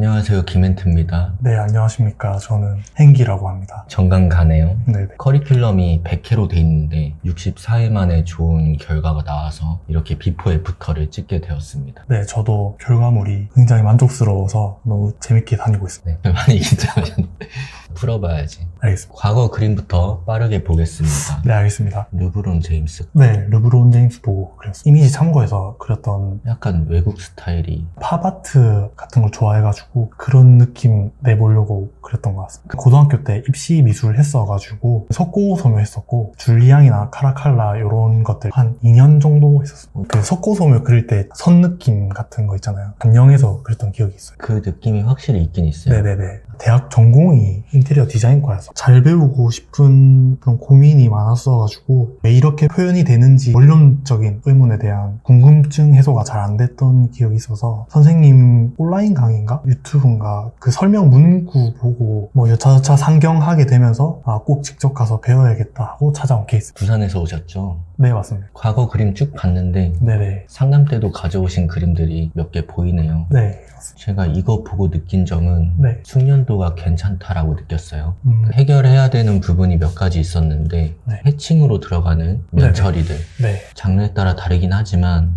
안녕하세요, 김엔트입니다. 네, 안녕하십니까. 저는 행기라고 합니다. 정강 가네요. 네네. 커리큘럼이 100회로 돼 있는데 64회 만에 좋은 결과가 나와서 이렇게 비포 애프터를 찍게 되었습니다. 네, 저도 결과물이 굉장히 만족스러워서 너무 재밌게 다니고 있습니다. 네, 많이 긴장하셨는데 풀어봐야지. 알겠습니다. 과거 그림부터 빠르게 보겠습니다. 네, 알겠습니다. 르브론 제임스. 네, 르브론 제임스 보고 그렸어요. 이미지 참고해서 그렸던 약간 외국 스타일이 팝아트 같은 걸 좋아해가지고 그런 느낌 내보려고 그렸던 것 같습니다. 고등학교 때 입시 미술 했어가지고 석고소묘 했었고 줄리앙이나 카라칼라 이런 것들 한 2년 정도 했었어요. 그 석고소묘 그릴 때 선 느낌 같은 거 있잖아요. 안녕에서 그렸던 기억이 있어요. 그 느낌이 확실히 있긴 있어요. 네네네. 대학 전공이 인테리어 디자인과여서 잘 배우고 싶은 그런 고민이 많았어가지고 왜 이렇게 표현이 되는지 원론적인 의문에 대한 궁금증 해소가 잘 안 됐던 기억이 있어서 선생님 온라인 강의인가 유튜브인가 그 설명 문구 보고 뭐 여차저차 상경하게 되면서 아, 꼭 직접 가서 배워야겠다 하고 찾아온 케이스. 부산에서 오셨죠? 네, 맞습니다. 과거 그림 쭉 봤는데 네네. 상담 때도 가져오신 그림들이 몇 개 보이네요. 네, 맞습니다. 제가 이거 보고 느낀 점은 네. 숙련도가 괜찮다라고 느꼈어요. 음, 해결해야 되는 부분이 몇 가지 있었는데 네. 해칭으로 들어가는 면처리들 네. 장르에 따라 다르긴 하지만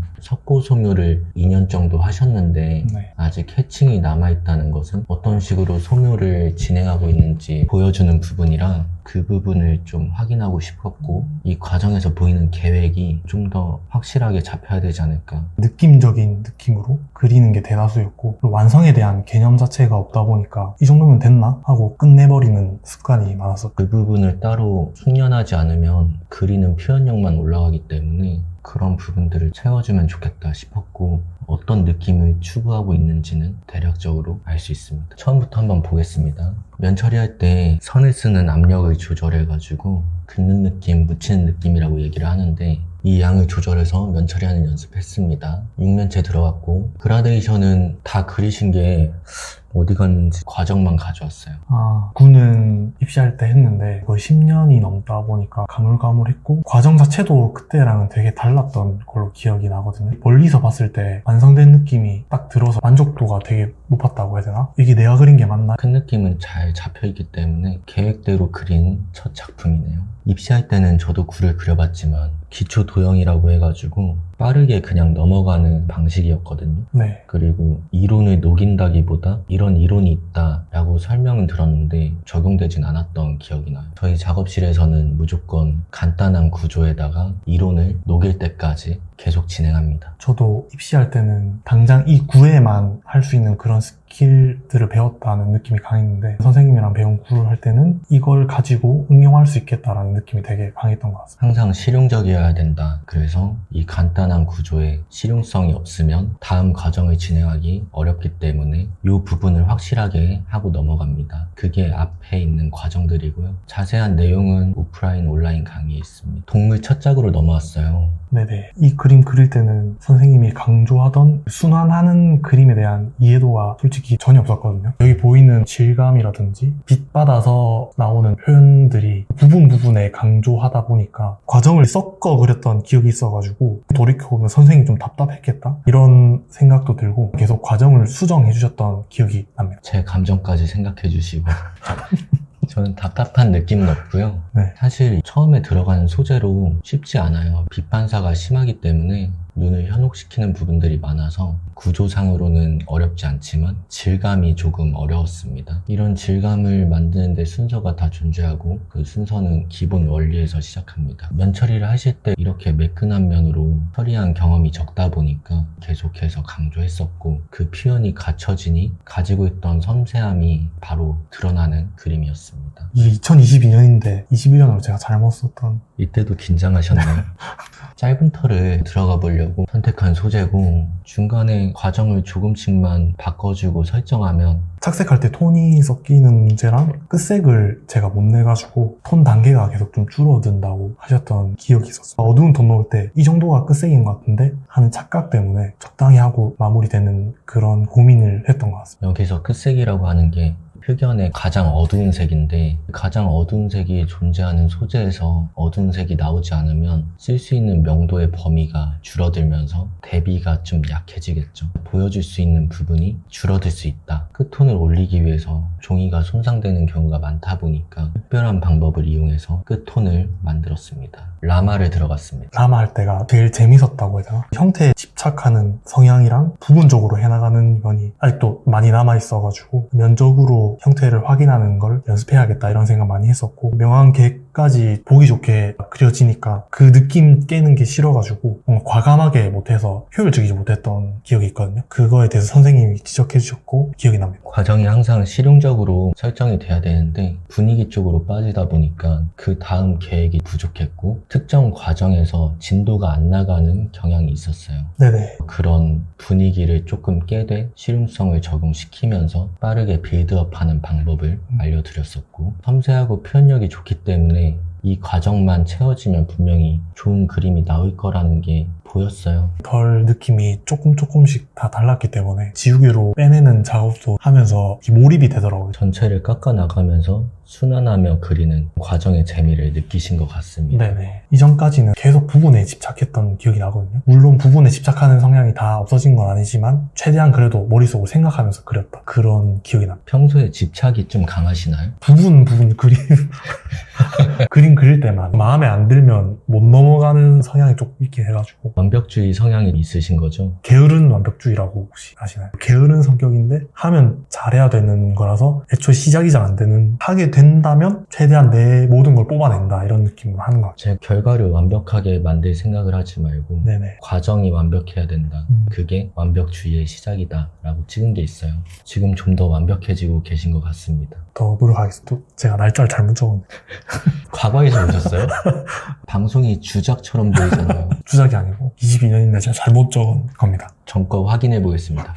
석고소묘를 2년 정도 하셨는데 네. 아직 해칭이 남아있다는 것은 어떤 식으로 소묘를 진행하고 있는지 보여주는 부분이라 그 부분을 좀 확인하고 싶었고 이 과정에서 보이는 계획이 좀 더 확실하게 잡혀야 되지 않을까. 느낌적인 느낌으로 그리는 게 대다수였고 그리고 완성에 대한 개념 자체가 없다 보니까 이 정도면 됐나? 하고 끝내버리는 습관이 많았었고 그 부분을 따로 숙련하지 않으면 그리는 표현력만 올라가기 때문에 그런 부분들을 채워주면 좋겠다 싶었고 어떤 느낌을 추구하고 있는지는 대략적으로 알 수 있습니다. 처음부터 한번 보겠습니다. 면 처리할 때 선을 쓰는 압력을 조절해가지고 긋는 느낌, 묻히는 느낌이라고 얘기를 하는데 이 양을 조절해서 면 처리하는 연습했습니다. 육면체 들어갔고 그라데이션은 다 그리신 게 어디 갔는지 과정만 가져왔어요. 군은 입시할 때 했는데 거의 10년이 넘다 보니까 가물가물했고 과정 자체도 그때랑은 되게 달랐던 걸로 기억이 나거든요. 멀리서 봤을 때 완성된 느낌이 딱 들어서 만족도가 되게 높았다고 해야 되나? 이게 내가 그린 게 맞나? 큰 느낌은 잘 잡혀있기 때문에 계획대로 그린 첫 작품이네요. 입시할 때는 저도 굴을 그려봤지만 기초 도형이라고 해가지고 빠르게 그냥 넘어가는 방식이었거든요. 네. 그리고 이론을 녹인다기보다 이런 이론이 있다라고 설명은 들었는데 적용되진 않았던 기억이 나요. 저희 작업실에서는 무조건 간단한 구조에다가 이론을 녹일 때까지 계속 진행합니다. 저도 입시할 때는 당장 이 구에만 할 수 있는 그런 스킬들을 배웠다는 느낌이 강했는데 선생님이랑 배운 구를 할 때는 이걸 가지고 응용할 수 있겠다라는 느낌이 되게 강했던 것 같습니다. 항상 실용적이어야 된다. 그래서 이 간단한 구조에 실용성이 없으면 다음 과정을 진행하기 어렵기 때문에 이 부분을 확실하게 하고 넘어갑니다. 그게 앞에 있는 과정들이고요. 자세한 내용은 오프라인, 온라인 강의에 있습니다. 동물 첫 작으로 넘어왔어요. 네네. 이 그림 그릴 때는 선생님이 강조하던 순환하는 그림에 대한 이해도가 솔직히 전혀 없었거든요. 여기 보이는 질감이라든지 빛 받아서 나오는 표현들이 부분에 강조하다 보니까 과정을 섞어 그렸던 기억이 있어가지고 돌이켜보면 선생님이 좀 답답했겠다? 이런 생각도 들고 계속 과정을 수정해 주셨던 기억이 납니다. 제 감정까지 생각해 주시고 저는 답답한 느낌은 없고요. 네. 사실 처음에 들어가는 소재로 쉽지 않아요. 빛 반사가 심하기 때문에 눈을 현혹시키는 부분들이 많아서 구조상으로는 어렵지 않지만 질감이 조금 어려웠습니다. 이런 질감을 만드는 데 순서가 다 존재하고 그 순서는 기본 원리에서 시작합니다. 면 처리를 하실 때 이렇게 매끈한 면으로 처리한 경험이 적다 보니까 계속해서 강조했었고 그 표현이 갖춰지니 가지고 있던 섬세함이 바로 드러나는 그림이었습니다. 이게 2022년인데 21년으로 제가 잘못 썼던 이때도 긴장하셨나요? 짧은 털을 들어가 보려고 선택한 소재고 중간에 과정을 조금씩만 바꿔주고 설정하면 착색할 때 톤이 섞이는 문제랑 끝색을 제가 못 내가지고 톤 단계가 계속 좀 줄어든다고 하셨던 기억이 있었어요. 어두운 톤 넣을 때 이 정도가 끝색인 것 같은데 하는 착각 때문에 적당히 하고 마무리되는 그런 고민을 했던 것 같습니다. 여기서 끝색이라고 하는 게 흑연의 가장 어두운 색인데 가장 어두운 색이 존재하는 소재에서 어두운 색이 나오지 않으면 쓸 수 있는 명도의 범위가 줄어들면서 대비가 좀 약해지겠죠. 보여줄 수 있는 부분이 줄어들 수 있다. 끝톤을 올리기 위해서 종이가 손상되는 경우가 많다 보니까 특별한 방법을 이용해서 끝톤을 만들었습니다. 라마를 들어갔습니다. 라마 할 때가 제일 재밌었다고 해야 되나? 형태에 집착하는 성향이랑 부분적으로 해나가는 면이 아직도 많이 남아있어가지고 면적으로 형태를 확인하는 걸 연습해야겠다 이런 생각 많이 했었고 명암 계획까지 보기 좋게 그려지니까 그 느낌 깨는 게 싫어가지고 뭔가 과감하게 못해서 효율적이지 못했던 기억이 있거든요. 그거에 대해서 선생님이 지적해 주셨고 기억이 납니다. 과정이 항상 실용적으로 설정이 돼야 되는데 분위기 쪽으로 빠지다 보니까 그 다음 계획이 부족했고 특정 과정에서 진도가 안 나가는 경향이 있었어요. 네네. 그런 분위기를 조금 깨되 실용성을 적용시키면서 빠르게 빌드업하는 방법을 알려드렸었고 섬세하고 표현력이 좋기 때문에 이 과정만 채워지면 분명히 좋은 그림이 나올 거라는 게 보였어요. 덜 느낌이 조금씩 다 달랐기 때문에 지우개로 빼내는 작업도 하면서 몰입이 되더라고요. 전체를 깎아 나가면서 순환하며 그리는 과정의 재미를 느끼신 것 같습니다. 네네. 이전까지는 계속 부분에 집착했던 기억이 나거든요. 물론 부분에 집착하는 성향이 다 없어진 건 아니지만 최대한 그래도 머릿속으로 생각하면서 그렸다. 그런 기억이 납니다. 평소에 집착이 좀 강하시나요? 부분 그림 그림 그릴 때만 마음에 안 들면 못 넘어가는 성향이 좀 있긴 해가지고 완벽주의 성향이 있으신 거죠? 게으른 완벽주의라고 혹시 아시나요? 게으른 성격인데 하면 잘해야 되는 거라서 애초에 시작이 잘 안 되는 하게 된다면 최대한 내 모든 걸 뽑아낸다 이런 느낌으로 하는 것 같아요. 제 결과를 완벽하게 만들 생각을 하지 말고 네네. 과정이 완벽해야 된다. 그게 완벽주의의 시작이다 라고 찍은 게 있어요. 지금 좀 더 완벽해지고 계신 것 같습니다. 더 노력하겠습니다. 또 제가 날짜를 잘못 적었네. 과거에서 오셨어요? 방송이 주작처럼 보이잖아요. 주작이 아니고 22년인데 제가 잘못 적은 겁니다. 전거 확인해 보겠습니다.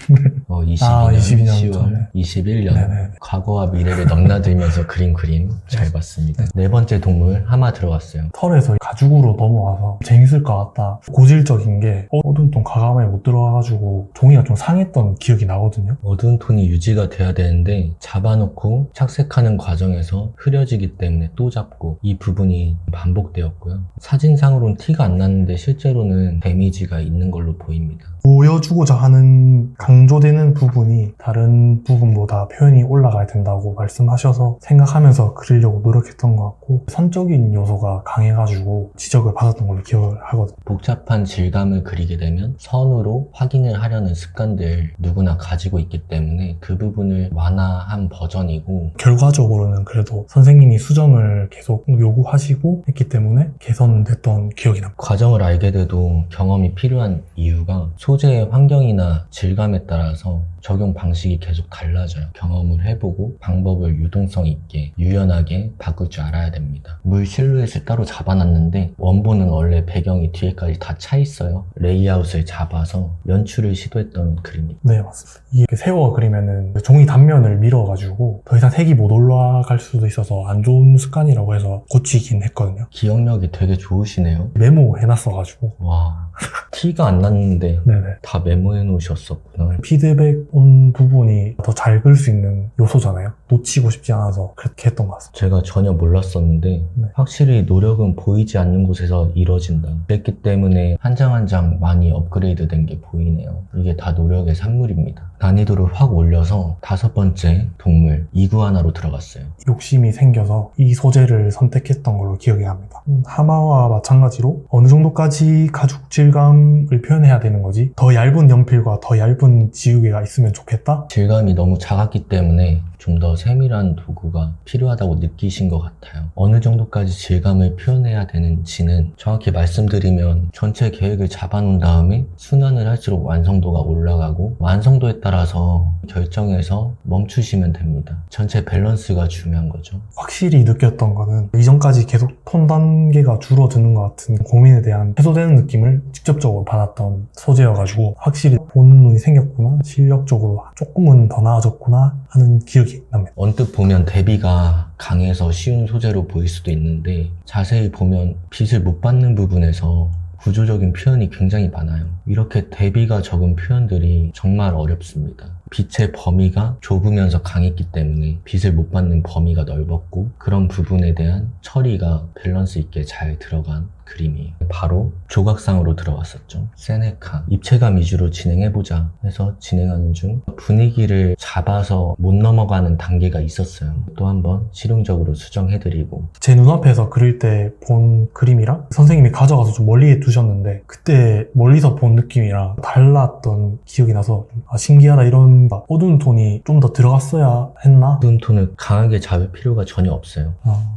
22년, 22년 10월, 전에. 21년 네네. 과거와 미래를 넘나들면서 그린 그림 잘 봤습니다. 네 번째 동물 하마 들어갔어요. 털에서 가죽으로 넘어와서 재밌을 것 같다. 고질적인 게 어두운 톤 과감하게 못 들어가가지고 종이가 좀 상했던 기억이 나거든요. 어두운 톤이 유지가 돼야 되는데 잡아놓고 착색하는 과정에서 흐려지기 때문에 또 잡고 이 부분이 반복되었고요. 사진상으로는 티가 안 났는데 실제로는 데미지가 있는 걸로 보입니다. 보여주고자 하는 강조되는 부분이 다른 부분보다 표현이 올라가야 된다고 말씀하셔서 생각하면서 그리려고 노력했던 것 같고 선적인 요소가 강해가지고 지적을 받았던 걸로 기억을 하거든요. 복잡한 질감을 그리게 되면 선으로 확인을 하려는 습관들 누구나 가지고 있기 때문에 그 부분을 완화한 버전이고 결과적으로는 그래도 선생님이 수정을 계속 요구하시고 했기 때문에 개선됐던 기억이 납니다. 과정을 알게 돼도 경험이 필요한 이유가 소재의 환경이나 질감에 따라서 적용 방식이 계속 달라져요. 경험을 해보고 방법을 유동성 있게 유연하게 바꿀 줄 알아야 됩니다. 물 실루엣을 따로 잡아놨는데 원본은 원래 배경이 뒤에까지 다 차 있어요. 레이아웃을 잡아서 연출을 시도했던 그림입니다. 네, 맞습니다. 이게 세워 그리면은 종이 단면을 밀어가지고 더 이상 색이 못 올라갈 수도 있어서 안 좋은 습관이라고 해서 고치긴 했거든요. 기억력이 되게 좋으시네요. 메모해놨어가지고. 와, 티가 안 났는데 네네. 다 메모해 놓으셨었구나. 피드백 온 부분이 더 잘 그릴 수 있는 요소잖아요. 놓치고 싶지 않아서 그렇게 했던 것 같습니다. 제가 전혀 몰랐었는데 네. 확실히 노력은 보이지 않는 곳에서 이루어진다. 그랬기 때문에 한 장 한 장 많이 업그레이드 된 게 보이네요. 이게 다 노력의 산물입니다. 난이도를 확 올려서 5번째 동물 이구아나로 들어갔어요. 욕심이 생겨서 이 소재를 선택했던 걸로 기억이 납니다. 하마와 마찬가지로 어느 정도까지 가죽 질감을 표현해야 되는 거지 더 얇은 연필과 더 얇은 지우개가 있으면 좋겠다? 질감이 너무 작았기 때문에 좀 더 세밀한 도구가 필요하다고 느끼신 것 같아요. 어느 정도까지 질감을 표현해야 되는지는 정확히 말씀드리면 전체 계획을 잡아놓은 다음에 순환을 할수록 완성도가 올라가고 완성도에 따라서 결정해서 멈추시면 됩니다. 전체 밸런스가 중요한 거죠. 확실히 느꼈던 거는 이전까지 계속 톤 단계가 줄어드는 것 같은 고민에 대한 해소되는 느낌을 직접적으로 받았던 소재여가지고 확실히 보는 눈이 생겼구나, 실력적으로 조금은 더 나아졌구나 하는 기억이 납니다. 언뜻 보면 대비가 강해서 쉬운 소재로 보일 수도 있는데 자세히 보면 빛을 못 받는 부분에서 구조적인 표현이 굉장히 많아요. 이렇게 대비가 적은 표현들이 정말 어렵습니다. 빛의 범위가 좁으면서 강했기 때문에 빛을 못 받는 범위가 넓었고 그런 부분에 대한 처리가 밸런스 있게 잘 들어간 그림이에요. 바로 조각상으로 들어갔었죠. 세네카. 입체감 위주로 진행해보자 해서 진행하는 중 분위기를 잡아서 못 넘어가는 단계가 있었어요. 또 한번 실용적으로 수정해드리고 제 눈앞에서 그릴 때 본 그림이랑 선생님이 가져가서 좀 멀리 두셨는데 그때 멀리서 본 느낌이랑 달랐던 기억이 나서 신기하다 이런 어두운 톤이 좀 더 들어갔어야 했나? 어두운 톤을 강하게 잡을 필요가 전혀 없어요.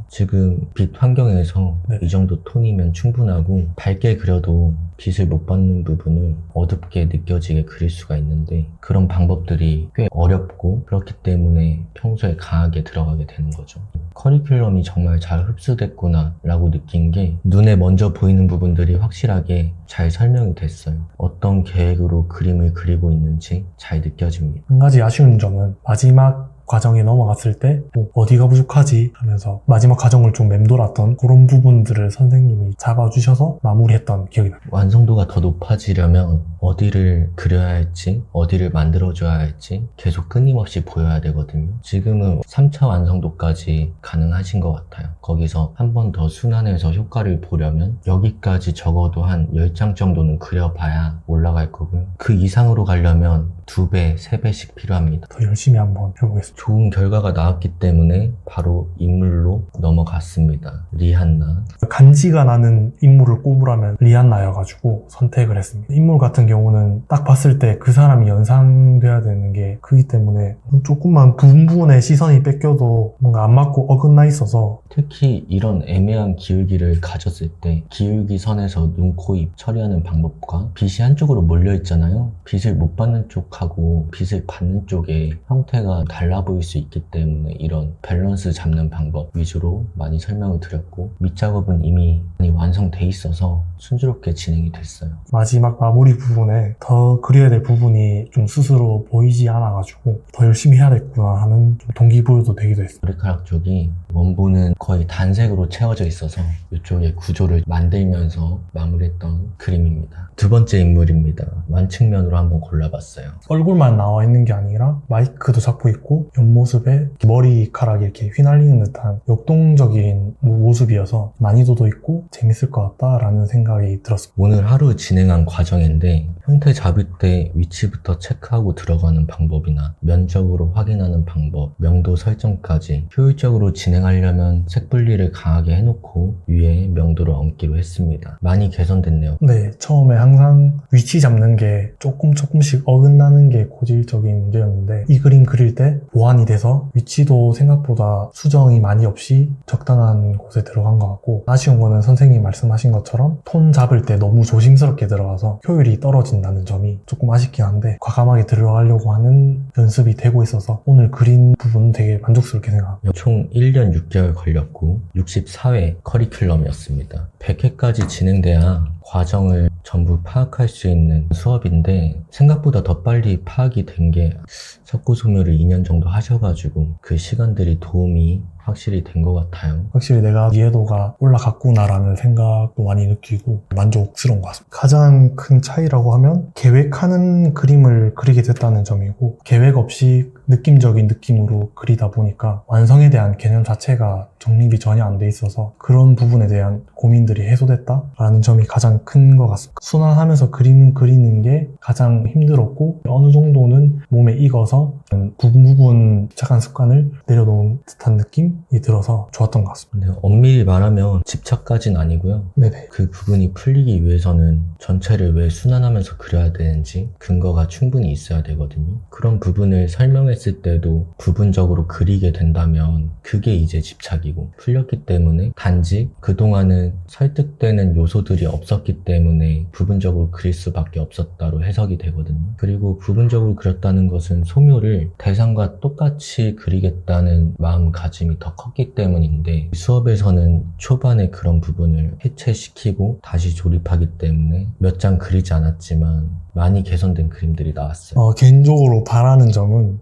지금 빛 환경에서 네. 이 정도 톤이면 충분하고 밝게 그려도 빛을 못 받는 부분을 어둡게 느껴지게 그릴 수가 있는데 그런 방법들이 꽤 어렵고 그렇기 때문에 평소에 강하게 들어가게 되는 거죠. 커리큘럼이 정말 잘 흡수됐구나 라고 느낀 게 눈에 먼저 보이는 부분들이 확실하게 잘 설명이 됐어요. 어떤 계획으로 그림을 그리고 있는지 잘 느껴집니다. 한 가지 아쉬운 점은 마지막 과정에 넘어갔을 때 어디가 부족하지 하면서 마지막 과정을 좀 맴돌았던 그런 부분들을 선생님이 잡아주셔서 마무리했던 기억이 나요. 완성도가 더 높아지려면 어디를 그려야 할지 어디를 만들어줘야 할지 계속 끊임없이 보여야 되거든요. 지금은 3차 완성도까지 가능하신 것 같아요. 거기서 한 번 더 순환해서 효과를 보려면 여기까지 적어도 한 10장 정도는 그려봐야 올라갈 거고요. 그 이상으로 가려면 2배, 3배씩 필요합니다. 더 열심히 한번 해보겠습니다. 좋은 결과가 나왔기 때문에 바로 인물로 넘어갔습니다. 리한나. 간지가 나는 인물을 꼽으라면 리안나여가지고 선택을 했습니다. 인물 같은 경우는 딱 봤을 때 그 사람이 연상돼야 되는 게 크기 때문에 조금만 부분부분에 시선이 뺏겨도 뭔가 안 맞고 어긋나 있어서 특히 이런 애매한 기울기를 가졌을 때 기울기 선에서 눈, 코, 입 처리하는 방법과 빛이 한쪽으로 몰려 있잖아요. 빛을 못 받는 쪽하고 빛을 받는 쪽의 형태가 달라 보일 수 있기 때문에 이런 밸런스 잡는 방법 위주로 많이 설명을 드렸고 밑작업은 이미 많이 완성돼 있어서 순조롭게 진행이 됐어요. 마지막 마무리 부분에 더 그려야 될 부분이 좀 스스로 보이지 않아가지고 더 열심히 해야겠구나 하는 좀 동기부여도 되기도 했어요. 머리카락 쪽이 원본은 거의 단색으로 채워져 있어서 이쪽에 구조를 만들면서 마무리했던 그림입니다. 두 번째 인물입니다. 완측면으로 한번 골라봤어요. 얼굴만 나와 있는 게 아니라 마이크도 잡고 있고 옆모습에 머리카락이 이렇게 휘날리는 듯한 역동적인 모습이어서 난이도도 있고 재밌을 것 같다라는 생각이 들었습니다. 오늘 하루 진행한 과정인데 형태 잡을 때 위치부터 체크하고 들어가는 방법이나 면적으로 확인하는 방법, 명도 설정까지 효율적으로 진행하려면 색 분리를 강하게 해놓고 위에 명도를 얹기로 했습니다. 많이 개선됐네요. 네, 처음에 항상 위치 잡는 게 조금씩 어긋나는 게 고질적인 문제였는데 이 그림 그릴 때 보완이 돼서 위치도 생각보다 수정이 많이 없이 적당한 곳에 들어간 것 같고 아쉬운 거는 선생님 말씀하신 것처럼 톤 잡을 때 너무 조심스럽게 들어가서 효율이 떨어진다는 점이 조금 아쉽긴 한데 과감하게 들어가려고 하는 연습이 되고 있어서 오늘 그린 부분은 되게 만족스럽게 생각합니다. 총 1년 6개월 걸렸고 64회 커리큘럼이었습니다. 100회까지 진행돼야 과정을 전부 파악할 수 있는 수업인데 생각보다 더 빨리 파악이 된 게 석고소묘를 2년 정도 하셔가지고 그 시간들이 도움이 확실히 된 것 같아요. 확실히 내가 이해도가 올라갔구나라는 생각도 많이 느끼고 만족스러운 것 같습니다. 가장 큰 차이라고 하면 계획하는 그림을 그리게 됐다는 점이고 계획 없이 느낌적인 느낌으로 그리다 보니까 완성에 대한 개념 자체가 정립이 전혀 안 돼 있어서 그런 부분에 대한 고민들이 해소됐다라는 점이 가장 큰 것 같습니다. 순환하면서 그림을 그리는 게 가장 힘들었고 어느 정도는 몸에 익어서 부분 착한 습관을 내려놓은 듯한 느낌이 들어서 좋았던 것 같습니다. 근데 엄밀히 말하면 집착까지는 아니고요. 네네. 그 부분이 풀리기 위해서는 전체를 왜 순환하면서 그려야 되는지 근거가 충분히 있어야 되거든요. 그런 부분을 설명했을 때도 부분적으로 그리게 된다면 그게 이제 집착이고 풀렸기 때문에 단지 그동안은 설득되는 요소들이 없었기 때문에 부분적으로 그릴 수밖에 없었다로 해석이 되거든요. 그리고 부분적으로 그렸다는 것은 소묘를 대상과 똑같이 그리겠다는 마음가짐이 더 컸기 때문인데 수업에서는 초반에 그런 부분을 해체시키고 다시 조립하기 때문에 몇 장 그리지 않았지만 많이 개선된 그림들이 나왔어요. 개인적으로 바라는 점은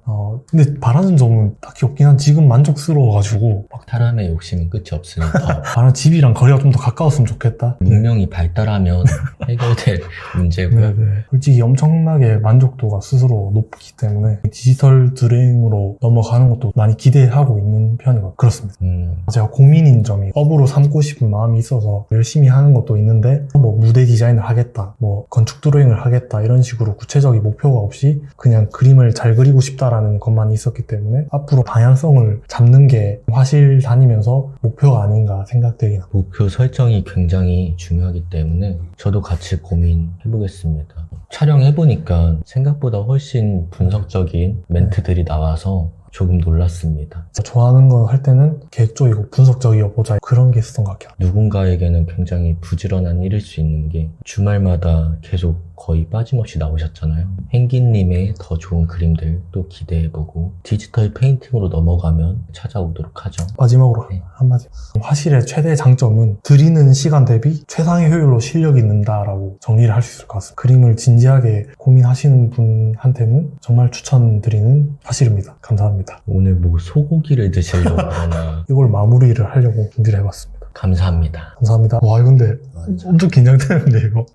근데 바라는 점은 딱히 없긴 한 지금 만족스러워가지고 막 사람의 욕심은 끝이 없으니까 바라는 집이랑 거리가 좀 더 가까웠으면 좋겠다. 문명이 발달하면 해결될 문제고요. 네네. 솔직히 엄청나게 만족도가 스스로 높기 때문에 디지털 드로잉으로 넘어가는 것도 많이 기대하고 있는 편이고 그렇습니다. 제가 고민인 점이 업으로 삼고 싶은 마음이 있어서 열심히 하는 것도 있는데 뭐 무대 디자인을 하겠다, 뭐 건축 드로잉을 하겠다 이런 식으로 구체적인 목표가 없이 그냥 그림을 잘 그리고 싶다라는 것만 있었기 때문에 앞으로 방향성을 잡는 게 화실 다니면서 목표가 아닌가 생각되긴 합니다. 목표 설정이 굉장히 중요하기 때문에 저도 같이 고민해보겠습니다. 촬영해보니까 생각보다 훨씬 분석적인 멘트들이 나와서 조금 놀랐습니다. 좋아하는 거 할 때는 계획적이고 분석적이어 보자 그런 게 있었던 것 같아요. 누군가에게는 굉장히 부지런한 일일 수 있는 게 주말마다 계속 거의 빠짐없이 나오셨잖아요. 행기님의 더 좋은 그림들 또 기대해보고 디지털 페인팅으로 넘어가면 찾아오도록 하죠. 마지막으로 네. 한마디. 화실의 최대 장점은 드리는 시간 대비 최상의 효율로 실력이 는다라고 정리를 할 수 있을 것 같습니다. 그림을 진지하게 고민하시는 분한테는 정말 추천드리는 화실입니다. 감사합니다. 오늘 뭐 소고기를 드시려고 그러나 이걸 마무리를 하려고 준비를 해봤습니다. 감사합니다. 감사합니다. 와, 근데 엄청 긴장되는데 이거.